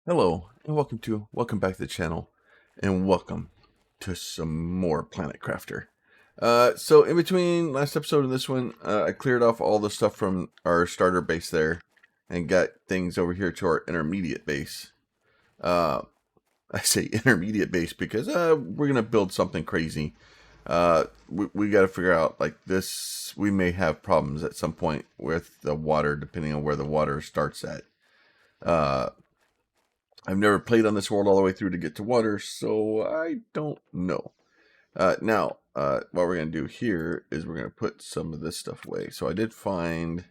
Hello, and welcome back to the channel, and welcome to some more Planet Crafter. So in between last episode and this one, I cleared off all the stuff from our starter base there, and got things over here to our intermediate base. I say intermediate base because we're gonna build something crazy. We got to figure out like this. We may have problems at some point with the water, depending on where the water starts at. I've never played on this world all the way through to get to water, so I don't know. Now, what we're going to do here is we're going to put some of this stuff away. So I did find,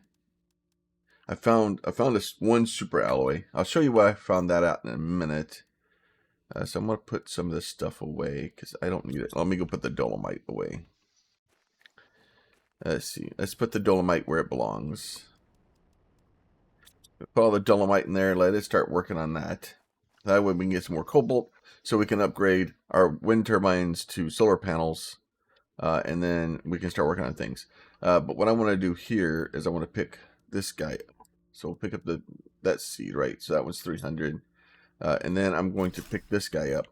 I found this one super alloy. I'll show you why I found that out in a minute. So I'm going to put some of this stuff away because I don't need it. Let me go put the dolomite away. Let's see. Let's put the dolomite where it belongs. Put all the dolomite in there. Let it start working on that. That way we can get some more cobalt so we can upgrade our wind turbines to solar panels. And then we can start working on things. But what I want to do here is I want to pick this guy up. So we'll pick up that seed, right? So that one's 300. And then I'm going to pick this guy up.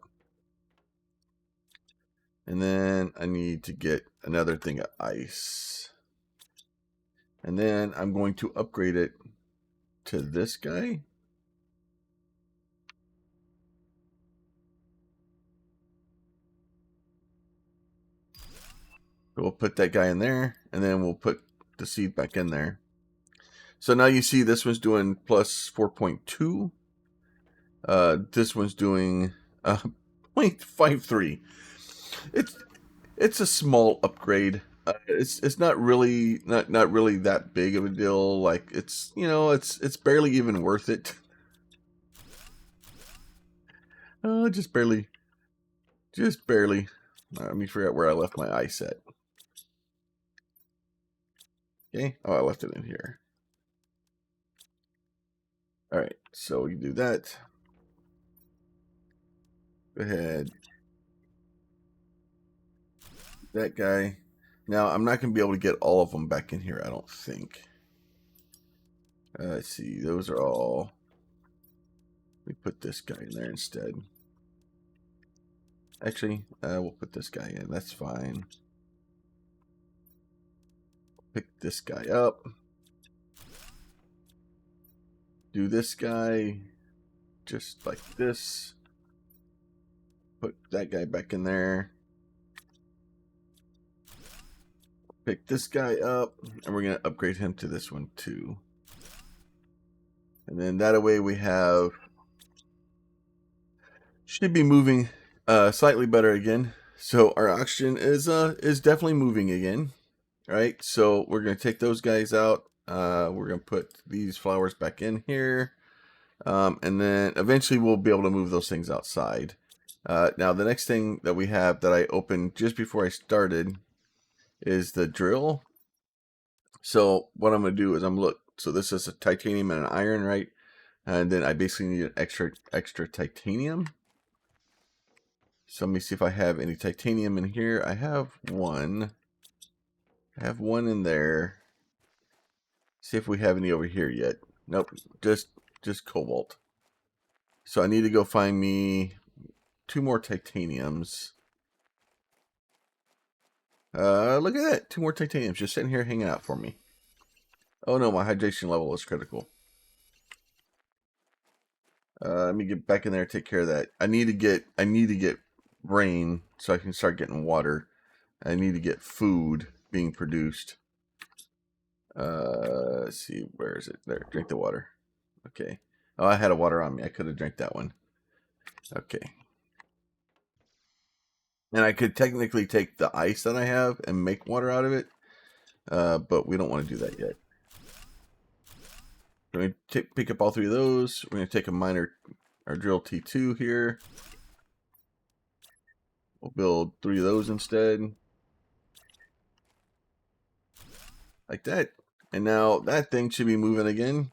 And then I need to get another thing of ice. And then I'm going to upgrade it to this guy. So we'll put that guy in there, and then we'll put the seed back in there. So now you see this one's doing plus 4.2. This one's doing 0.53. It's a small upgrade. It's not really not really that big of a deal. Like it's it's barely even worth it. Just barely. Just barely. Let me figure out where I left my ice at. Okay. Oh, I left it in here. All right. So we do that. Go ahead. That guy. Now, I'm not going to be able to get all of them back in here, I don't think. Let's see. Those are all... We put this guy in there instead. Actually, we'll put this guy in. That's fine. Pick this guy up. Do this guy just like this. Put that guy back in there. Pick this guy up, and we're going to upgrade him to this one too. And then that way we have... Should be moving slightly better again. So our oxygen is definitely moving again. All right, so we're going to take those guys out. We're going to put these flowers back in here. And then eventually we'll be able to move those things outside. Now the next thing that we have that I opened just before I started is the drill. So what I'm going to do is so this is a titanium and an iron, right? And then I basically need an extra titanium. So let me see if I have any titanium in here. I have one. I have one in there. See if we have any over here yet. Nope, just cobalt. So I need to go find me 2 more titaniums. Look at that. 2 more titaniums just sitting here hanging out for me. Oh no, my hydration level is critical. Let me get back in there and take care of that. I need to get rain so I can start getting water. I need to get food being produced. Let's see, where is it? There, drink the water. Okay. Oh, I had a water on me. I could have drank that one. Okay. And I could technically take the ice that I have and make water out of it. But we don't want to do that yet. We're going to pick up all 3 of those. We're going to take a miner, our drill T2 here. We'll build 3 of those instead. Like that. And now that thing should be moving again.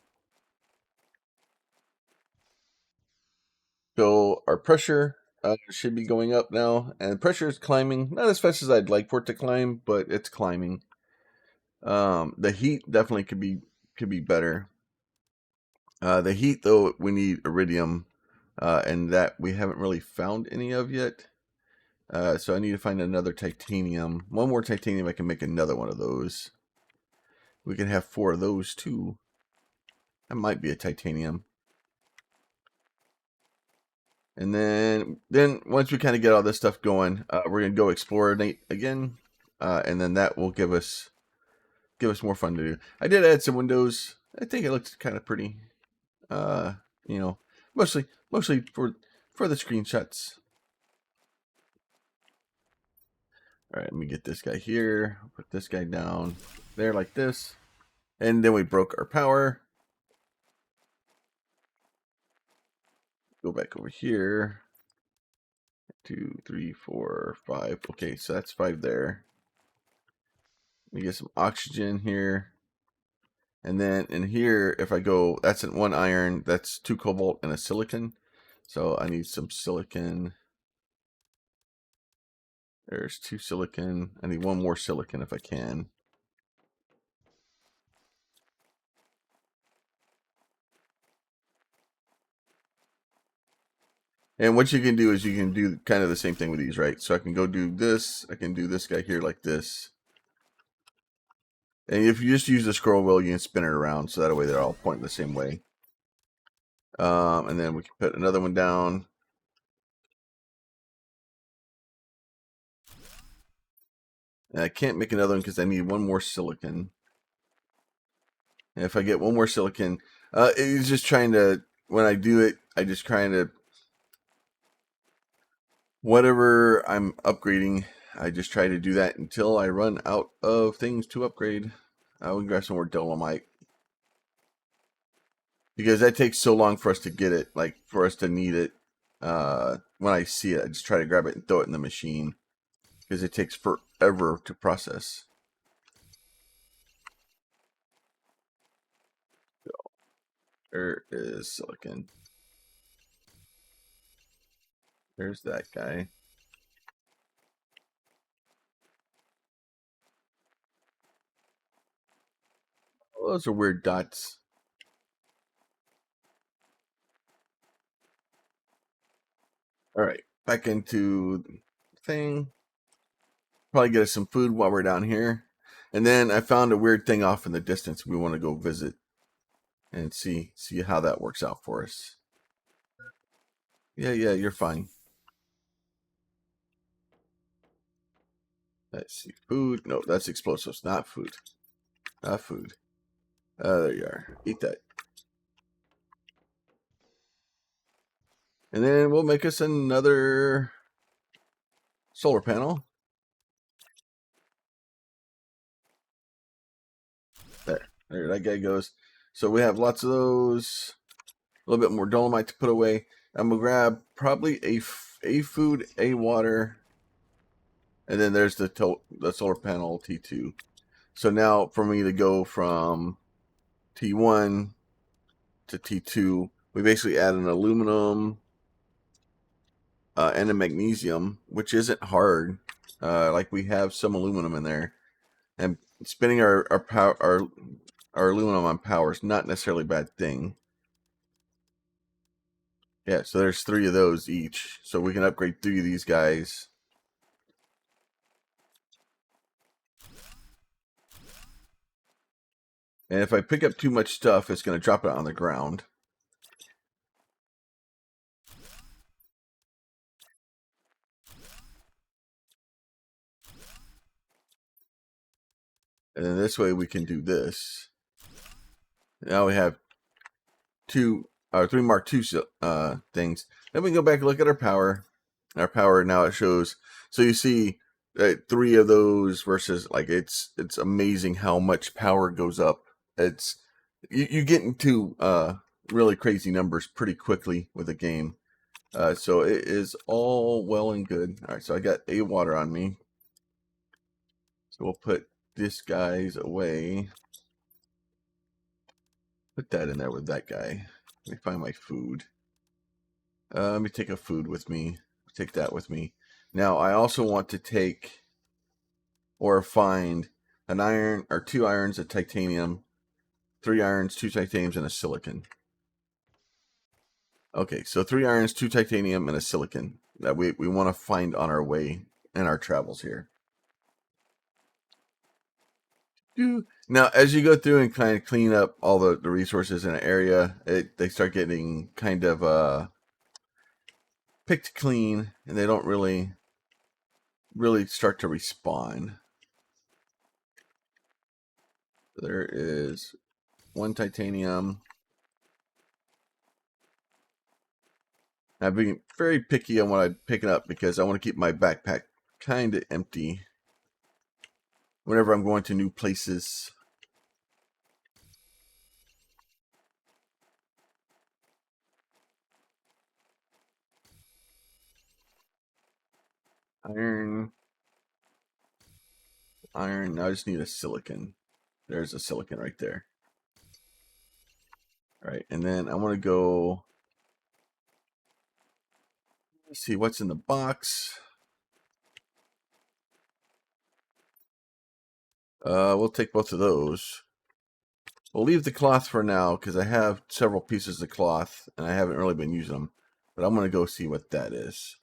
So our pressure should be going up now. And pressure is climbing. Not as fast as I'd like for it to climb, but it's climbing. The heat definitely could be better. The heat, though, we need iridium and that we haven't really found any of yet. So I need to find another titanium. One more titanium, I can make another one of those. We can have 4 of those too. That might be a titanium. And then once we kind of get all this stuff going, we're gonna go explore again, and then that will give us more fun to do. I did add some windows. I think it looks kind of pretty. Uh, you know, mostly for the screenshots. All right, let me get this guy here. Put this guy down there like this, and then we broke our power. Go back over here. 2, 3, 4, 5. Okay, so that's 5 there. Let me get some oxygen here. And then in here, if I go, that's in 1 iron, that's 2 cobalt and a silicon. So I need some silicon. There's 2 silicon. I need 1 more silicon if I can. And what you can do is you can do kind of the same thing with these, right? So I can go do this. I can do this guy here like this. And if you just use the scroll wheel, you can spin it around. So that way they're all pointing the same way. And then we can put another one down. And I can't make another one because I need 1 more silicon. And if I get 1 more silicon, it's just trying to, when I do it, I just trying to, whatever I'm upgrading, I just try to do that until I run out of things to upgrade. I will grab some more dolomite. Because that takes so long for us to get it, like for us to need it. When I see it, I just try to grab it and throw it in the machine. Because it takes forever to process. There is silicon. There's that guy. Oh, those are weird dots. All right, back into the thing. Probably get us some food while we're down here. And then I found a weird thing off in the distance we want to go visit and see how that works out for us. Yeah, you're fine. Let's see. Food. No, that's explosives, not food. Not food. There you are. Eat that. And then we'll make us another solar panel. There that guy goes. So we have lots of those. A little bit more dolomite to put away. I'm gonna grab probably a food, a water, and then there's the solar panel T2. So now for me to go from T1 to T2, we basically add an aluminum and a magnesium, which isn't hard. Like we have some aluminum in there, and spinning our aluminum on power is not necessarily a bad thing. Yeah, so there's 3 of those each, so we can upgrade 3 of these guys. And if I pick up too much stuff, it's going to drop it on the ground. And then this way we can do this. Now we have 3 Mark II things. Then we can go back and look at our power. Our power now it shows. So you see 3 of those versus like it's amazing how much power goes up. It's you get into really crazy numbers pretty quickly with a game. So it is all well and good. All right, so I got a water on me. So we'll put this guy's away. Put that in there with that guy. Let me find my food. Let me take a food with me. Take that with me. Now I also want to take or find an iron or 2 irons, a titanium, 3 irons, 2 titaniums, and a silicon. Okay, so 3 irons, 2 titanium, and a silicon that we want to find on our way in our travels here. Now, as you go through and kind of clean up all the resources in an area, they start getting kind of picked clean, and they don't really start to respawn. There is 1 titanium. I'm being very picky on what I pick up because I want to keep my backpack kind of empty whenever I'm going to new places. Iron. Now I just need a silicon. There's a silicon right there. All right, and then I want to go. Let's see what's in the box. We'll take both of those. We'll leave the cloth for now because I have several pieces of cloth and I haven't really been using them. But I'm going to go see what that is.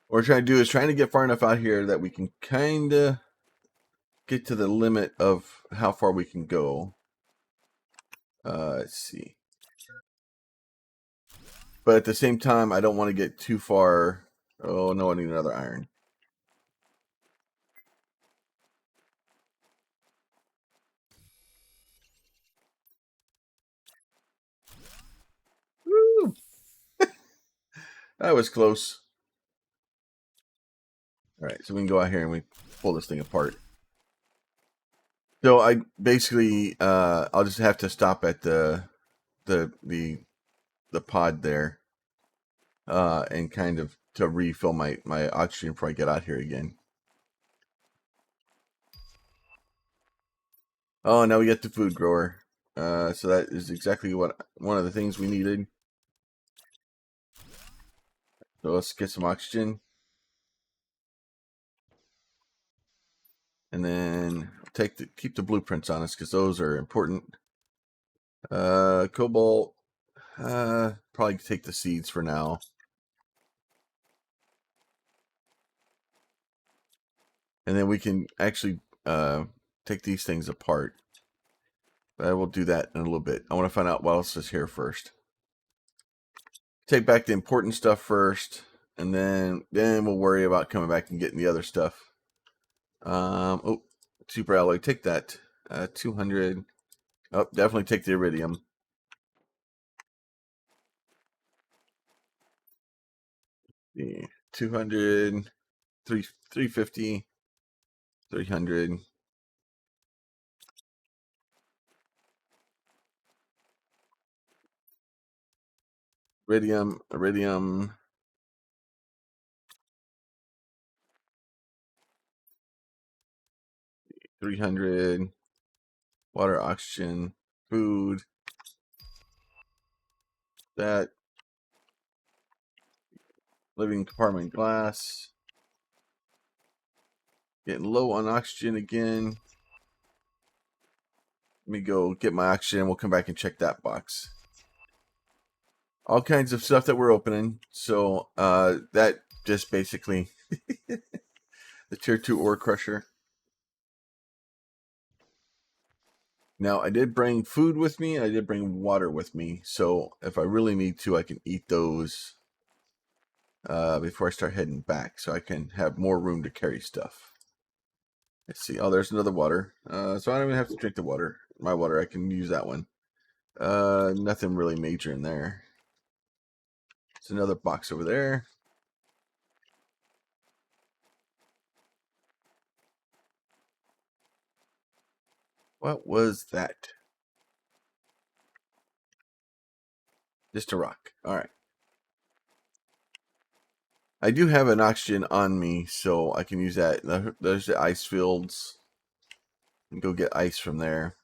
What we're trying to do is trying to get far enough out here that we can kind of get to the limit of how far we can go. Let's see. But at the same time, I don't want to get too far. Oh, no, I need another iron. Woo! That was close. All right, so we can go out here and we pull this thing apart. So I basically, I'll just have to stop at the pod there, and kind of to refill my oxygen before I get out here again. Oh, now we get the food grower. So that is exactly what one of the things we needed. So let's get some oxygen. And then keep the blueprints on us because those are important. Cobalt. Probably take the seeds for now. And then we can actually take these things apart. But I will do that in a little bit. I want to find out what else is here first. Take back the important stuff first, and then we'll worry about coming back and getting the other stuff. Oh, super alloy. Take that. 200. Oh, definitely take the iridium. The 200, 350, 300. Iridium. 300. Water, oxygen, food. That. Living compartment glass. Getting low on oxygen again. Let me go get my oxygen. We'll come back and check that box. All kinds of stuff that we're opening. So that just basically the tier 2 ore crusher. Now I did bring food with me. I did bring water with me. So if I really need to, I can eat those before I start heading back. So I can have more room to carry stuff. Let's see. Oh, there's another water. So I don't even have to drink the water. My water, I can use that one. Nothing really major in there. There's another box over there. What was that? Just a rock. All right. I do have an oxygen on me, so I can use that. There's the ice fields. And go get ice from there.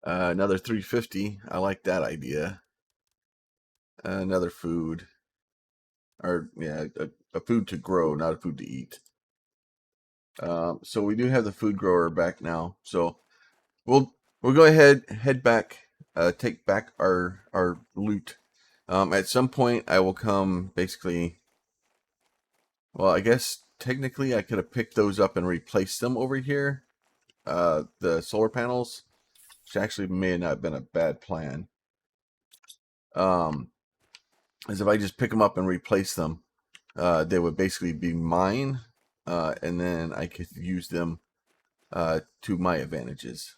Another 350. I like that idea. Another food. Or, yeah, a food to grow, not a food to eat. So we do have the food grower back now. So we'll go ahead, head back, take back our loot. At some point, I will come basically. Well, I guess technically I could have picked those up and replaced them over here. The solar panels, which actually may not have been a bad plan. As if I just pick them up and replace them, they would basically be mine, and then I could use them to my advantages.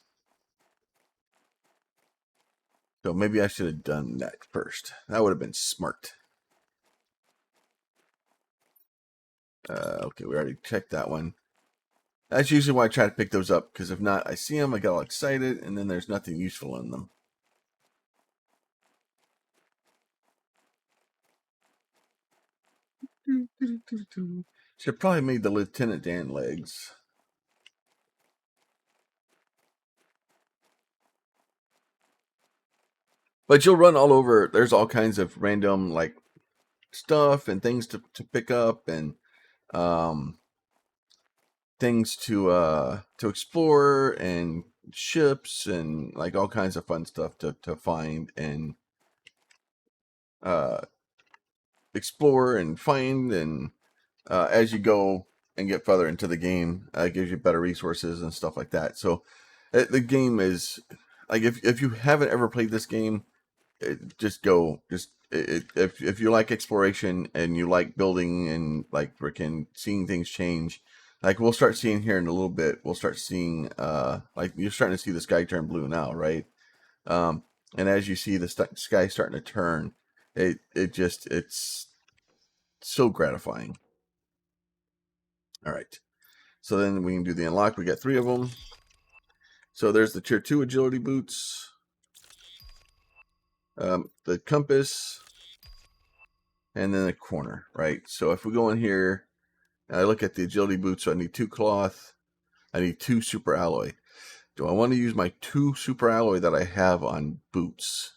So maybe I should have done that first. That would have been smart. Okay, we already checked that one. That's usually why I try to pick those up, because if not, I see them, I get all excited, and then there's nothing useful in them. Should have probably made the Lieutenant Dan legs. But you'll run all over. There's all kinds of random like stuff and things to pick up, and um, things to explore, and ships, and like all kinds of fun stuff to find and uh, explore and find, and as you go and get further into the game, it gives you better resources and stuff like that. So the game is like, if you haven't ever played this game, just go. If you like exploration and you like building and like freaking seeing things change, like we'll start seeing here in a little bit. We'll start seeing like you're starting to see the sky turn blue now, right? Um, and as you see the sky starting to turn, it's so gratifying. All right. So then we can do the unlock. We got 3 of them. So there's the tier 2 agility boots, the compass, and then a corner, right? So if we go in here, and I look at the agility boots, so I need 2 cloth, I need 2 super alloy. Do I want to use my 2 super alloy that I have on boots?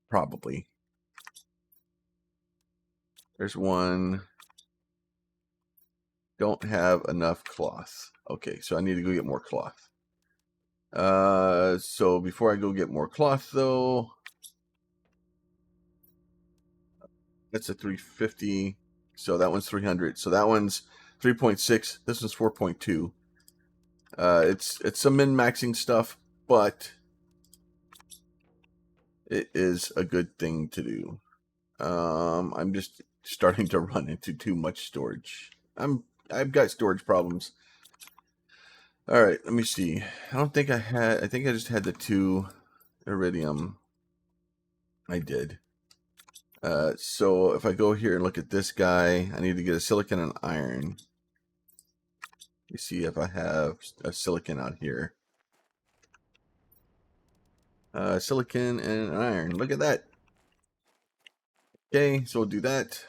Probably. There's one. Don't have enough cloth. Okay, so I need to go get more cloth. So before I go get more cloth, though, that's a 350. So that one's 300. So that one's 3.6. This one's 4.2. It's some min-maxing stuff, but it is a good thing to do. I'm just starting to run into too much storage. I've got storage problems. All right, let me see. I don't think I had. I think I just had the 2 iridium. I did. So if I go here and look at this guy, I need to get a silicon and iron. You see if I have a silicon out here. Silicon and iron. Look at that. Okay, so we'll do that.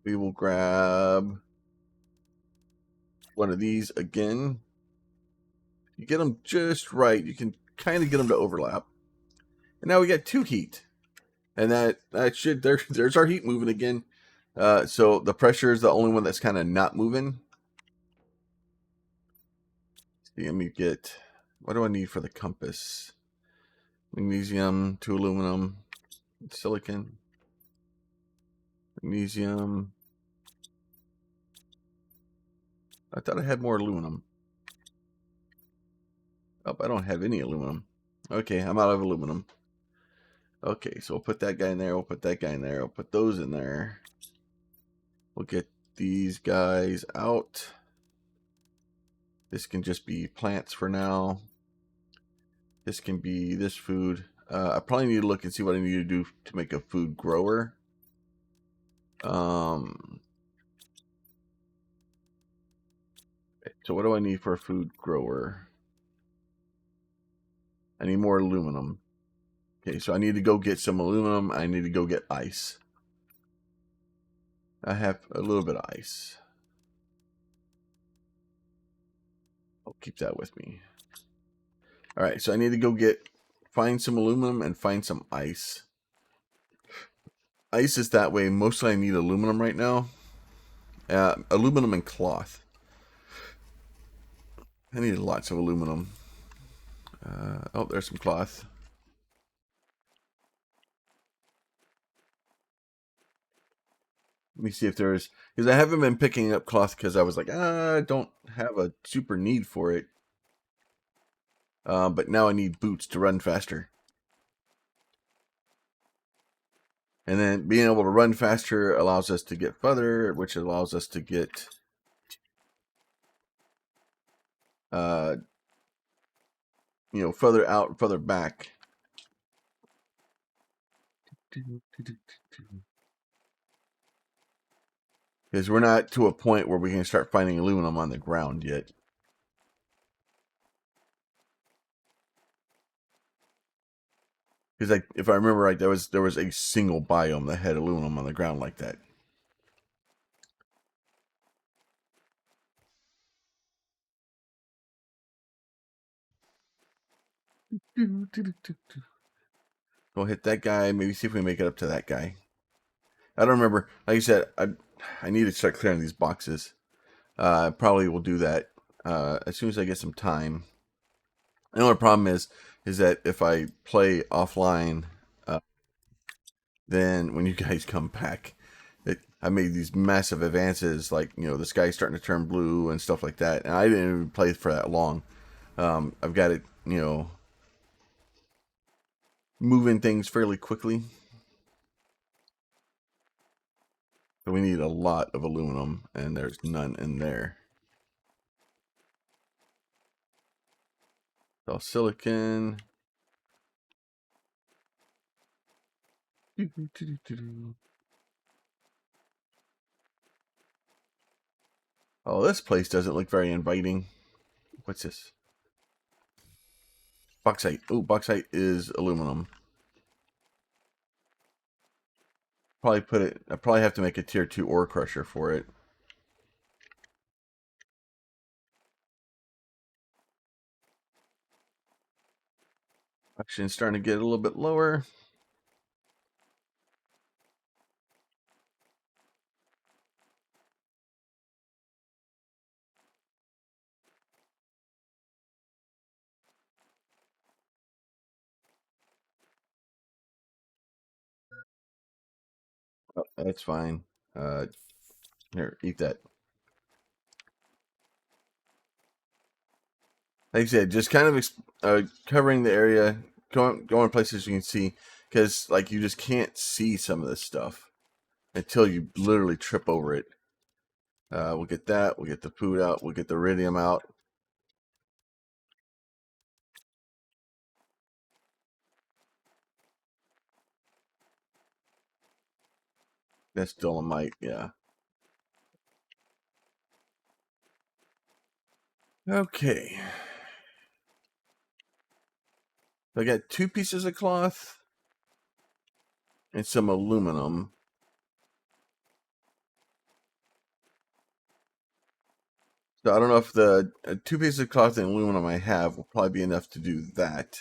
We will grab one of these again. You get them just right. You can kind of get them to overlap. And now we got 2 heat. And that should, there's our heat moving again. So the pressure is the only one that's kind of not moving. See, let me get, what do I need for the compass? Magnesium, 2 aluminum, silicon, magnesium. I thought I had more aluminum. Oh, I don't have any aluminum. Okay, I'm out of aluminum. Okay, so we'll put that guy in there. We'll put that guy in there. We'll put those in there. We'll get these guys out. This can just be plants for now. This can be this food. I probably need to look and see what I need to do to make a food grower. So what do I need for a food grower? I need more aluminum. Okay, so I need to go get some aluminum. I need to go get ice. I have a little bit of ice. I'll keep that with me. All right, so I need to go find some aluminum and find some ice. Ice is that way. Mostly I need aluminum right now. Aluminum and cloth. I need lots of aluminum. Oh, there's some cloth. Let me see if there's, because I haven't been picking up cloth because I was like, I don't have a super need for it. But now I need boots to run faster. And then being able to run faster allows us to get further, which allows us to get further out, further back. Because we're not to a point where we can start finding aluminum on the ground yet. Because like, if I remember right, there was a single biome that had aluminum on the ground like that. Go hit that guy. Maybe see if we make it up to that guy. I don't remember. Like I said, I need to start clearing these boxes. I probably will do that as soon as I get some time. The only problem is that if I play offline, then when you guys come back, I made these massive advances, like the sky's starting to turn blue and stuff like that, and I didn't even play for that long. I've got it, moving things fairly quickly. So we need a lot of aluminum, and there's none in there. So silicon. Oh, this place doesn't look very inviting. What's this? Bauxite. Oh, bauxite is aluminum. I probably have to make a tier 2 ore crusher for it. Actually, it's starting to get a little bit lower. Oh, that's fine. Here, eat that. Like I said, just kind of covering the area, going places you can see, because like you just can't see some of this stuff until you literally trip over it. We'll get that. We'll get the food out. We'll get the iridium out. That's dolomite, yeah. Okay. I got 2 pieces of cloth and some aluminum. So I don't know if the 2 pieces of cloth and aluminum I have will probably be enough to do that.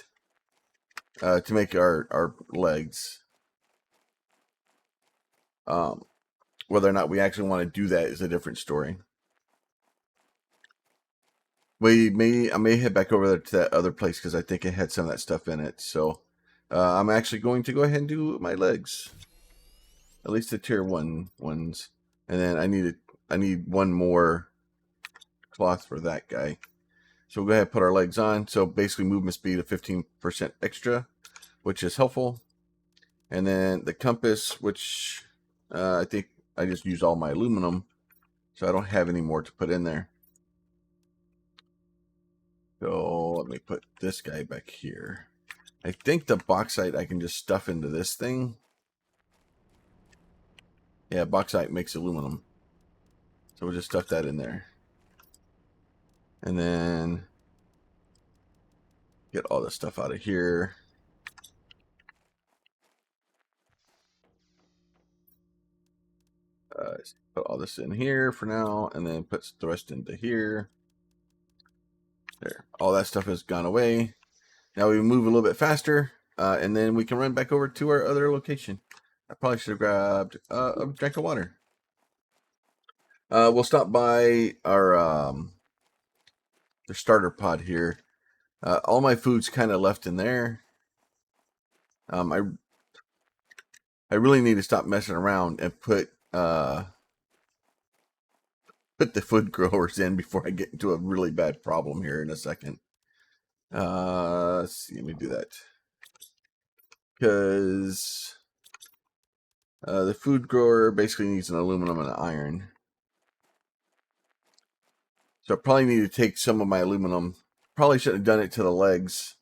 To make our legs. Whether or not we actually want to do that is a different story. I may head back over there to that other place because I think it had some of that stuff in it. So I'm actually going to go ahead and do my legs, at least the tier 1 ones, and then I need one more cloth for that guy. So we'll go ahead and put our legs on. So basically movement speed of 15% extra, which is helpful. And then the compass, which I think I just used all my aluminum, so I don't have any more to put in there. So let me put this guy back here. I think the bauxite I can just stuff into this thing. Yeah, bauxite makes aluminum. So we'll just stuff that in there. And then get all this stuff out of here. Put all this in here for now, and then put the rest into here. There. All that stuff has gone away. Now we move a little bit faster, and then we can run back over to our other location. I probably should have grabbed a drink of water. We'll stop by our the starter pod here. All my food's kind of left in there. I really need to stop messing around and put the food growers in before I get into a really bad problem here in a second. Let's see, let me do that. Because the food grower basically needs an aluminum and an iron. So I probably need to take some of my aluminum. Probably shouldn't have done it to the legs.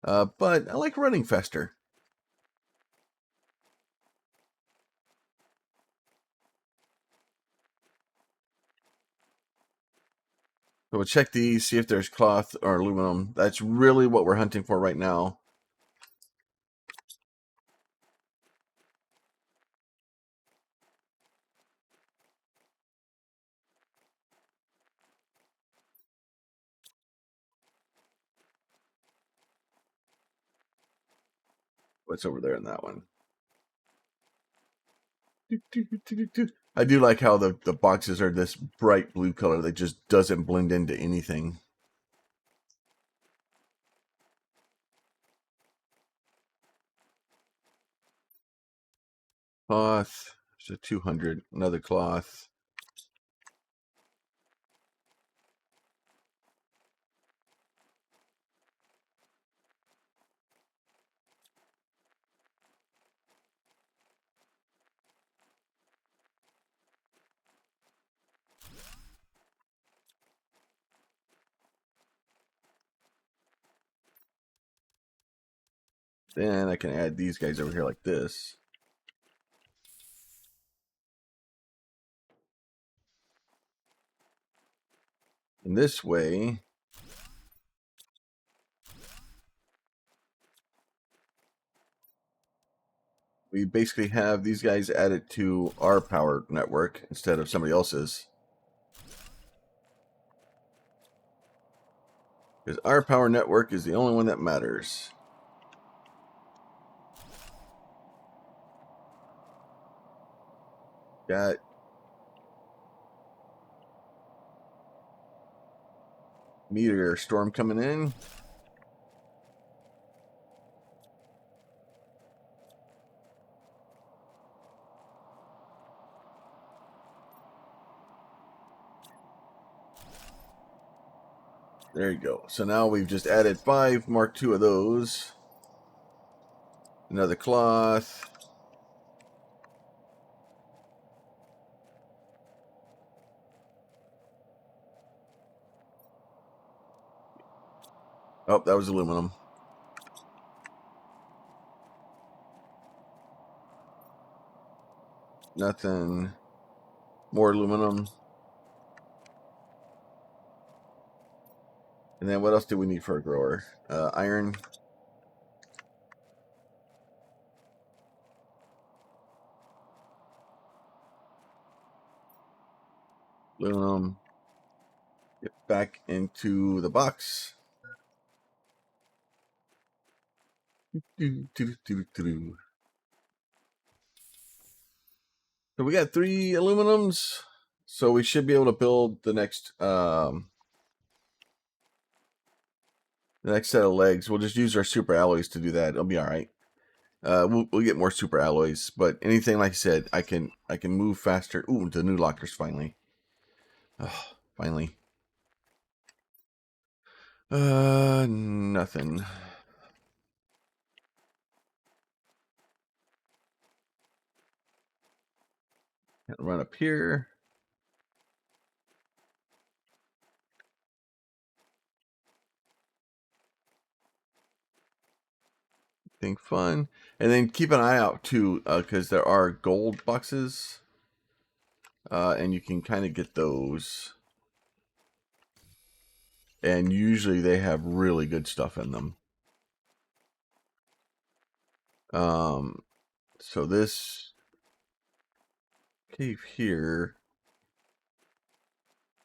But I like running faster. So we'll check these, see if there's cloth or aluminum. That's really what we're hunting for right now. What's over there in that one? I do like how the boxes are this bright blue color that just doesn't blend into anything. Cloth. There's a 200. Another cloth. Then I can add these guys over here like this. And this way, we basically have these guys added to our power network instead of somebody else's. Because our power network is the only one that matters. Got meteor storm coming in. There you go. So now we've just added 5 Mark II of those. Another cloth. Oh, that was aluminum. Nothing. More aluminum. And then what else do we need for a grower? Iron. Aluminum. Get back into the box. So we got 3 aluminums. So we should be able to build the next set of legs. We'll just use our super alloys to do that. It'll be all right. We'll get more super alloys, but anything like I said, I can move faster. Ooh, the new lockers finally. Oh, finally. Nothing. Can't run up here. Think fun. And then keep an eye out too, because there are gold boxes. And you can kind of get those. And usually they have really good stuff in them. So this cave here,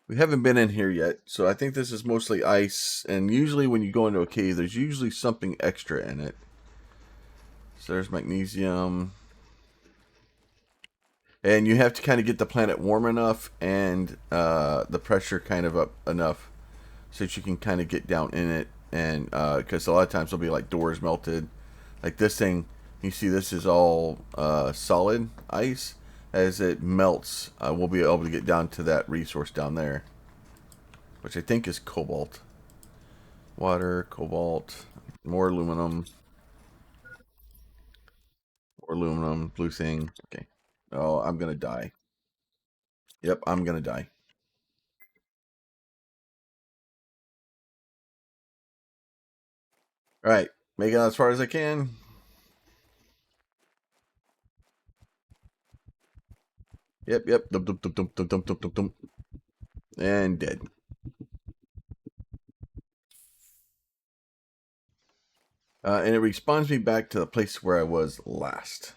we haven't been in here yet, so I think this is mostly ice, and usually when you go into a cave, there's usually something extra in it. So there's magnesium. And you have to kind of get the planet warm enough and the pressure kind of up enough so that you can kind of get down in it. And because a lot of times there'll be like doors melted. Like this thing, you see this is all solid ice. As it melts, we'll be able to get down to that resource down there, which I think is cobalt. Water, cobalt, more aluminum, blue thing. Okay. Oh, I'm going to die. Yep, I'm going to die. All right. Make it out as far as I can. Yep. Dum, dum, dum, dum, dum, dum, dum, dum, dum. And dead. And it respawns me back to the place where I was last.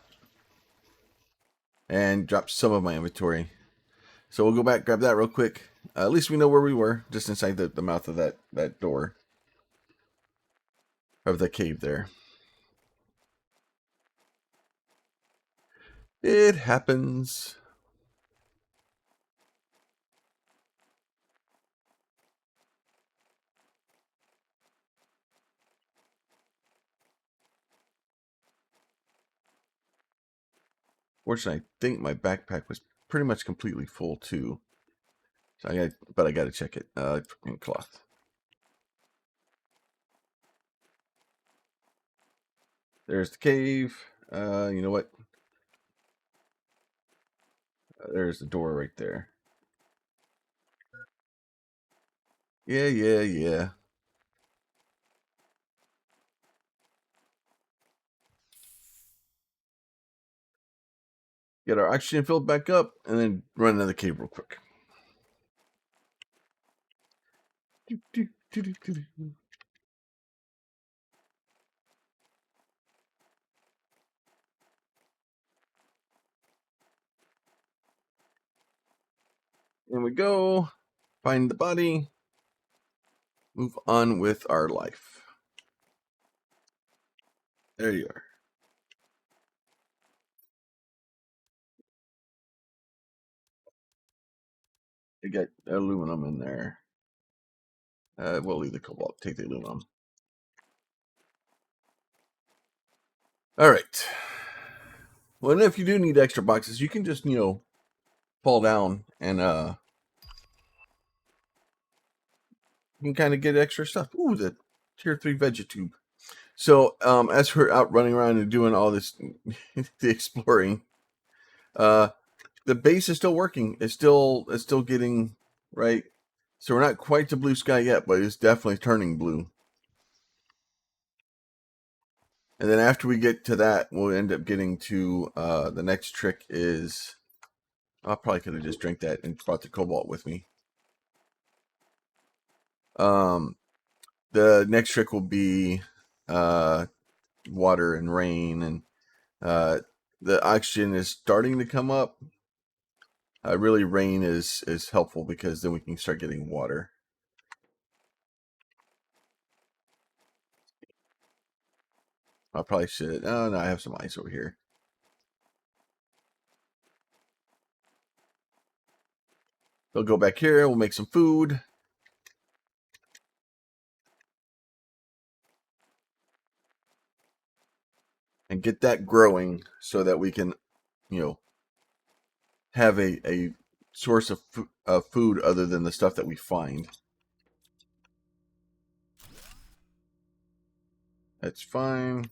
And drops some of my inventory. So we'll go back, grab that real quick. At least we know where we were, just inside the mouth of that door. Of the cave there. It happens. Fortunately, I think my backpack was pretty much completely full too. So I gotta check it. Cloth. There's the cave. You know what? There's the door right there. Yeah. Get our oxygen filled back up, and then run another cave real quick. In we go. Find the body. Move on with our life. There you are. You got aluminum in there. We'll leave the cobalt. Take the aluminum. All right. Well, and if you do need extra boxes, you can just, fall down and you can kind of get extra stuff. Ooh, the tier 3 vegetube. So, as we're out running around and doing all this the exploring, the base is still working. It's still getting right. So we're not quite to blue sky yet, but it's definitely turning blue. And then after we get to that, we'll end up getting to the next trick is I probably could have just drank that and brought the cobalt with me. The next trick will be water and rain, and the oxygen is starting to come up. Really, rain is helpful because then we can start getting water. I probably should. Oh no, I have some ice over here. We'll go back here. We'll make some food. And get that growing so that we can, have a source of food other than the stuff that we find. That's fine.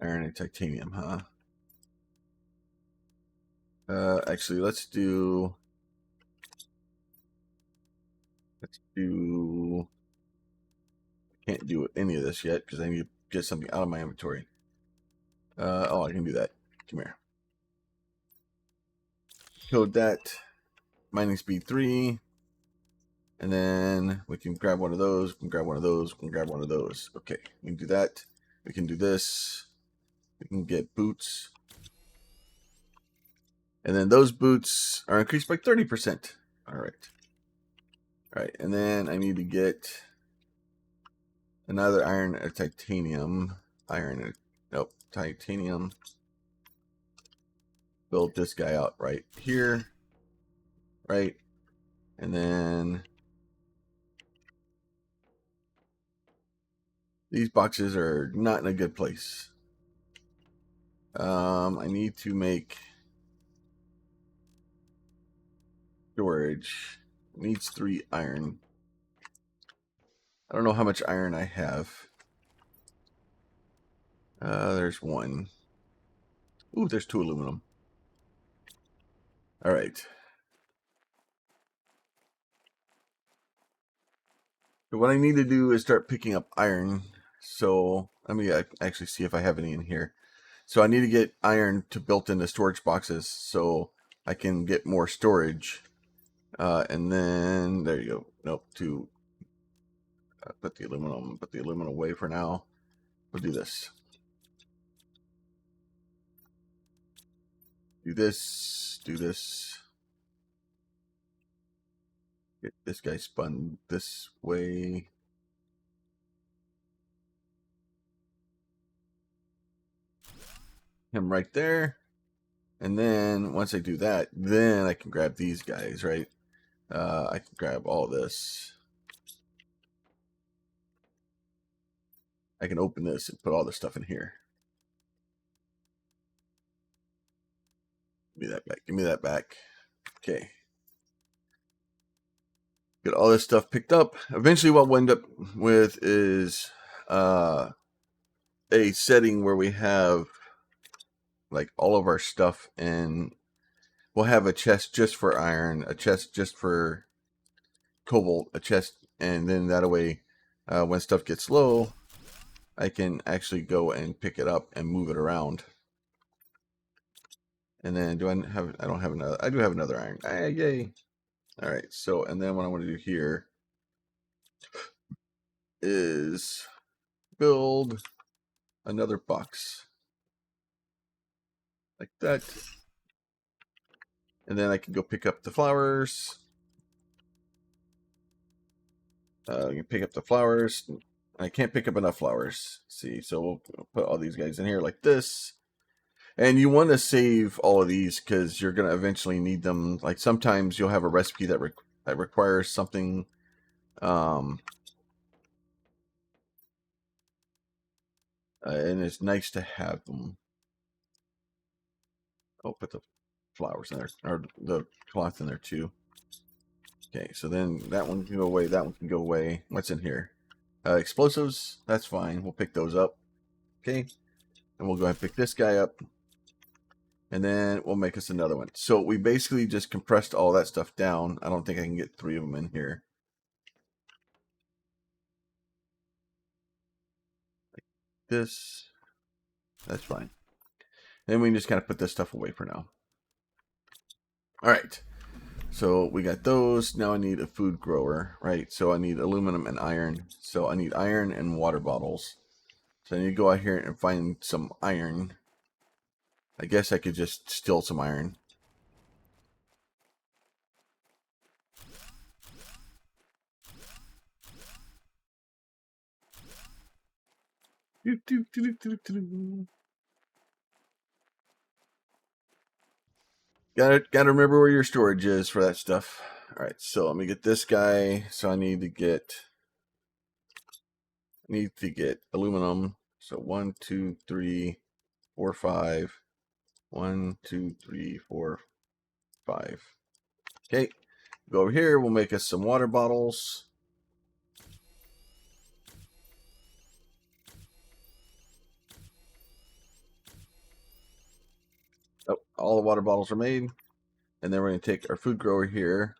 Iron and titanium, huh? Actually, let's do. Can't do any of this yet because I need to get something out of my inventory. I can do that. Come here. Code that. Mining speed 3. And then we can grab one of those. We can grab one of those. We can grab one of those. Okay, we can do that. We can do this. We can get boots. And then those boots are increased by 30%. All right. All right, and then I need to get another iron or titanium. Titanium. build this guy out right here, right? And then these boxes are not in a good place. I need to make storage. It needs 3 iron. I don't know how much iron I have. There's 1. Ooh, there's 2 aluminum. All right. So what I need to do is start picking up iron. So let me actually see if I have any in here. So I need to get iron to built into storage boxes so I can get more storage. And then there you go. Nope, to put the aluminum away for now. We'll do this. Do this. Do this. Get this guy spun this way. Him right there. And then once I do that, then I can grab these guys, right? I can grab all this. I can open this and put all this stuff in here. Give me that back. Give me that back. Okay. Get all this stuff picked up. Eventually what we'll end up with is a setting where we have like all of our stuff, and we'll have a chest just for iron, a chest just for cobalt, a chest, and then that way when stuff gets low, I can actually go and pick it up and move it around. And then I don't have another, I do have another iron. Yay. All right, so, and then what I want to do here is build another box like that. And then I can go pick up the flowers. You can pick up the flowers. I can't pick up enough flowers. See, so we'll put all these guys in here like this. And you want to save all of these because you're going to eventually need them. Like sometimes you'll have a recipe that requires something. And it's nice to have them. I'll put the flowers in there, or the cloth in there too. Okay, so then that one can go away. That one can go away. What's in here? Explosives. That's fine. We'll pick those up. Okay, and we'll go ahead and pick this guy up. And then we'll make us another one. So we basically just compressed all that stuff down. I don't think I can get 3 of them in here. Like this. That's fine. Then we can just kind of put this stuff away for now. All right. So we got those. Now I need a food grower, right? So I need aluminum and iron. So I need iron and water bottles. So I need to go out here and find some iron. I guess I could just steal some iron. Gotta remember where your storage is for that stuff. All right, so let me get this guy. So I need to get aluminum. So 1, 2, 3, 4, 5. 1, 2, 3, 4, 5. Okay, go over here. We'll make us some water bottles. Oh, all the water bottles are made. And then we're going to take our food grower here.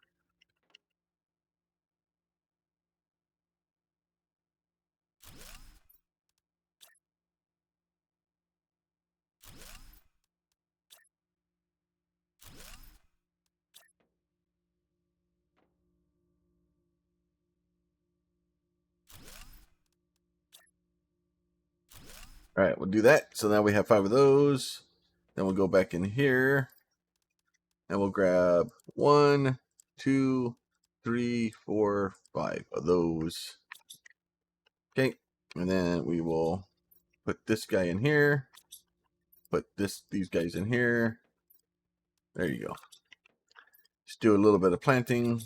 All right, we'll do that. So now we have 5 of those. Then we'll go back in here. And we'll grab 1, 2, 3, 4, 5 of those. Okay, and then we will put this guy in here. Put these guys in here. There you go. Just do a little bit of planting.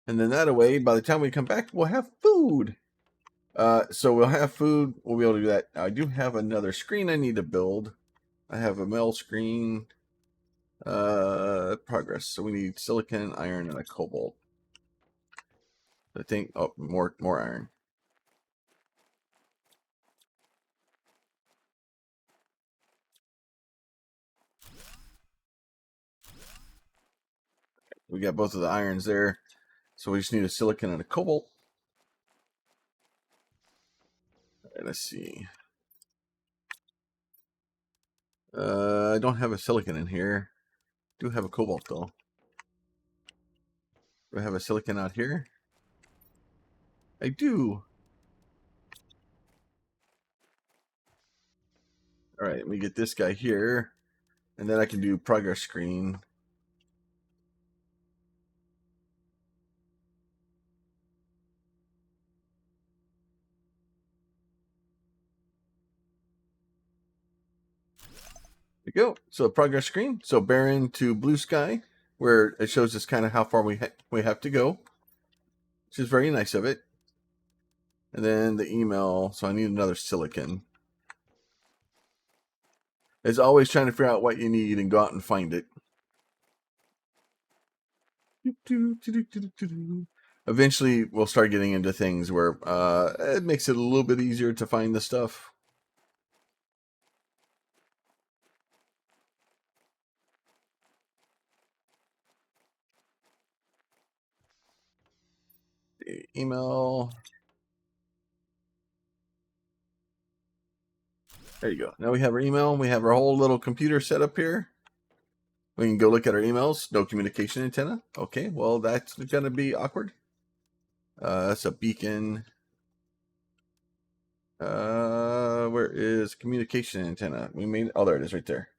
And then that way, by the time we come back, we'll have food. So we'll have food. We'll be able to do that. I do have another screen I need to build. I have a metal screen. Progress. So we need silicon, iron, and a cobalt. I think, oh, more iron. We got both of the irons there. So we just need a silicon and a cobalt. Let's see. I don't have a silicon in here. Do have a cobalt though. Do I have a silicon out here? I do. All right, let me get this guy here, and then I can do progress screen. There you go. So progress screen. So barren to blue sky, where it shows us kind of how far we have to go, which is very nice of it. And then the email. So I need another silicon. It's always trying to figure out what you need and go out and find it. Eventually, we'll start getting into things where it makes it a little bit easier to find the stuff. Email. There you go. Now we have our email. We have our whole little computer set up here. We can go look at our emails. No communication antenna. Okay, well, that's going to be awkward. That's a beacon. Where is communication antenna? We made. Oh, there it is, right there.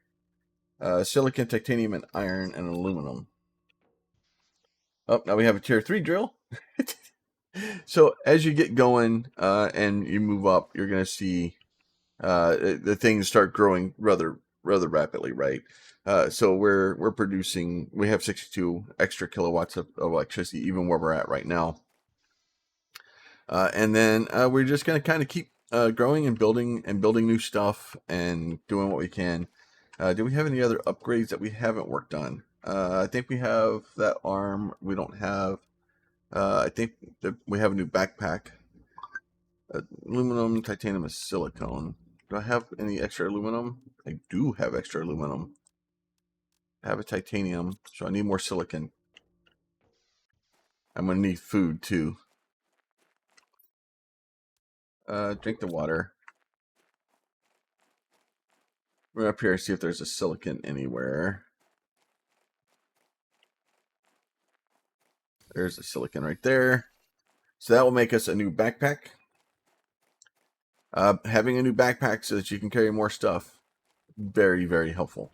Silicon, titanium, and iron, and aluminum. Oh, now we have a tier 3 drill. So as you get going and you move up, you're going to see the things start growing rather rapidly, right? So we're producing. We have 62 extra kilowatts of electricity, even where we're at right now. And then we're just going to kind of keep growing and building new stuff and doing what we can. Do we have any other upgrades that we haven't worked on? I think we have that arm. We don't have. I think that we have a new backpack. Aluminum, titanium, and silicone. Do I have any extra aluminum? I do have extra aluminum. I have a titanium, so I need more silicon. I'm going to need food too. Drink the water. We're up here to see if there's a silicon anywhere. There's a silicon right there. So that will make us a new backpack. Having a new backpack so that you can carry more stuff, very, very helpful.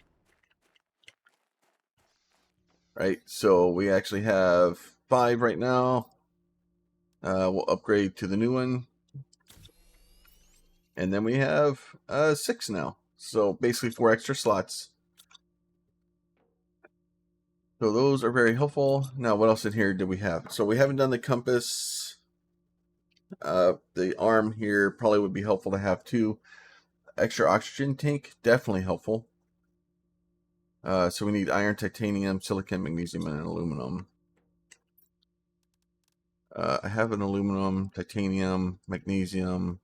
Right, so we actually have 5 right now. We'll upgrade to the new one. And then we have 6 now. So basically 4 extra slots. So those are very helpful. Now, what else in here do we have? So we haven't done the compass. The arm here probably would be helpful to have too. Extra oxygen tank, definitely helpful. So we need iron, titanium, silicon, magnesium, and aluminum. I have an aluminum, titanium, magnesium.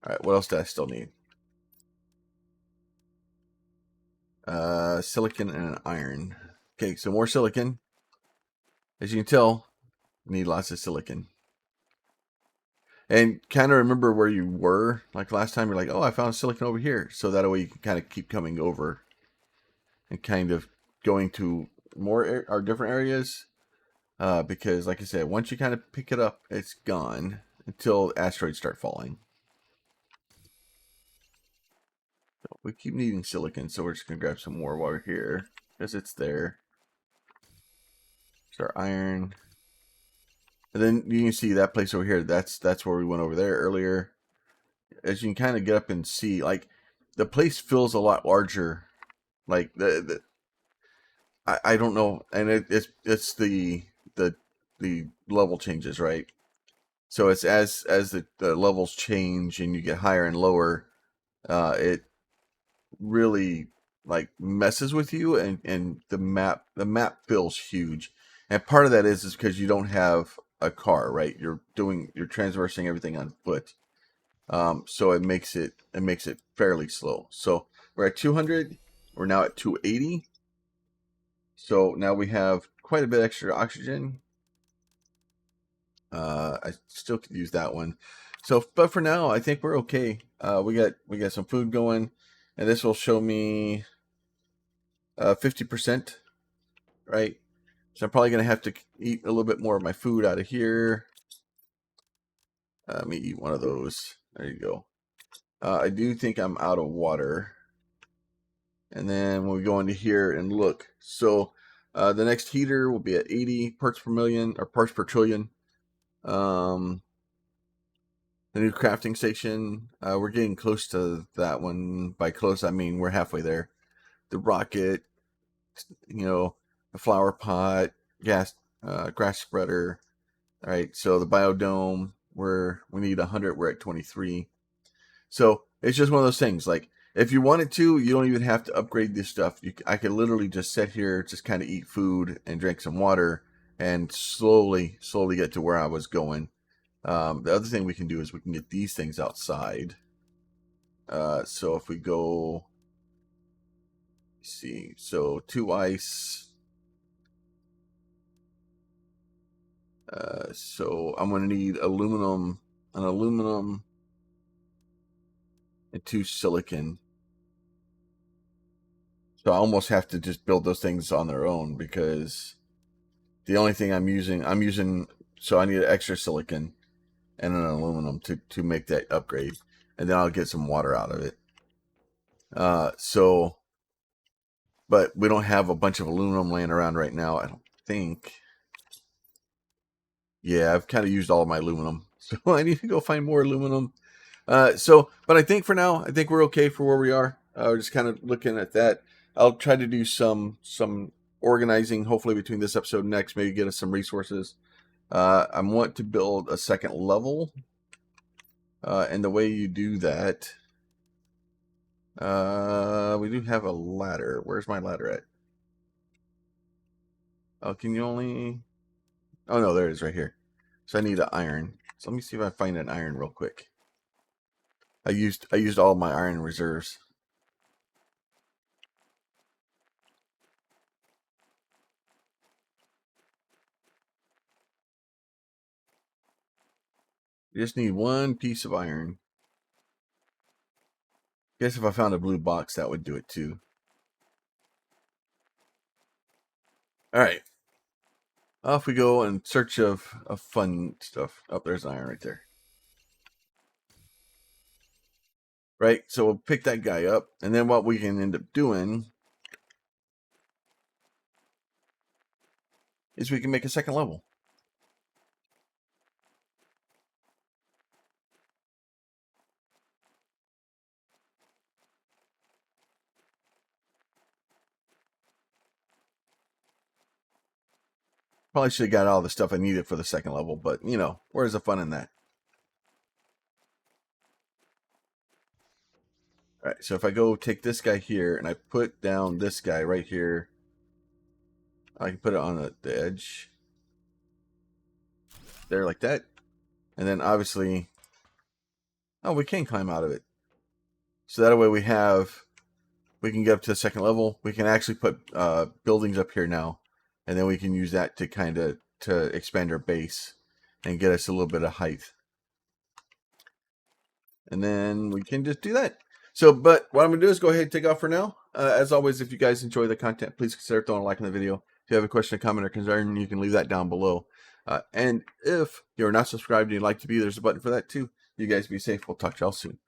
All right, what else do I still need? Silicon and an iron. Okay, so more silicon. As you can tell, need lots of silicon. And kind of remember where you were. Like last time, you're like, oh, I found silicon over here. So that way you can kind of keep coming over and kind of going to more or different areas. Because, like I said, once you kind of pick it up, it's gone until asteroids start falling. So we keep needing silicon, so we're just going to grab some more while we're here. Because it's there. There's our iron. And then you can see that place over here. That's where we went over there earlier. As you can kind of get up and see, like, the place feels a lot larger Like I don't know, and it's the the level changes, right? So it's as the levels change and you get higher and lower, it really like messes with you, and the map feels huge, and part of that is because you don't have a car, right? You're transversing everything on foot, so it makes it fairly slow. So we're at 200. We're now at 280. So now we have quite a bit extra oxygen. I still could use that one. So, but for now, I think we're okay. We got some food going, and this will show me 50%, right? So I'm probably gonna have to eat a little bit more of my food out of here. Let me eat one of those. There you go. I do think I'm out of water. And then when we go into here and look, so the next heater will be at 80 parts per million or parts per trillion. The new crafting station, we're getting close to that one. By close, I mean we're halfway there. The rocket, the flower pot, grass spreader. All right, so the biodome, we need 100. We're at 23. So it's just one of those things. Like if you wanted to, you don't even have to upgrade this stuff. I could literally just sit here, just kind of eat food and drink some water, and slowly get to where I was going. The other thing we can do is we can get these things outside. So if we go, see, so 2 ice. So I'm going to need an aluminum, and 2 silicon. So I almost have to just build those things on their own, because the only thing I'm using, so I need an extra silicon and an aluminum to make that upgrade, and then I'll get some water out of it. But we don't have a bunch of aluminum laying around right now, I don't think. Yeah, I've kind of used all of my aluminum, so I need to go find more aluminum. But I think for now, I think we're okay for where we are. We're just kind of looking at that. I'll try to do some organizing, hopefully between this episode and next, maybe get us some resources. I want to build a second level, and the way you do that, we do have a ladder. Where's my ladder at? Oh, can you only? Oh no, there it is right here. So I need an iron. So let me see if I find an iron real quick. I used all my iron reserves. You just need one piece of iron. Guess if I found a blue box, that would do it too. All right. Off we go in search of fun stuff. Oh, there's iron right there. Right, so we'll pick that guy up, and then what we can end up doing is we can make a second level. Probably should have got all the stuff I needed for the second level, but where's the fun in that? All right, so if I go take this guy here and I put down this guy right here, I can put it on the edge there like that, and then obviously, oh, we can climb out of it. So that way we can get up to the second level. We can actually put buildings up here now, and then we can use that to kind of expand our base and get us a little bit of height. And then we can just do that. So, but what I'm going to do is go ahead and take off for now. As always, if you guys enjoy the content, please consider throwing a like on the video. If you have a question, a comment, or concern, you can leave that down below. And if you're not subscribed and you'd like to be, there's a button for that too. You guys be safe. We'll talk to y'all soon.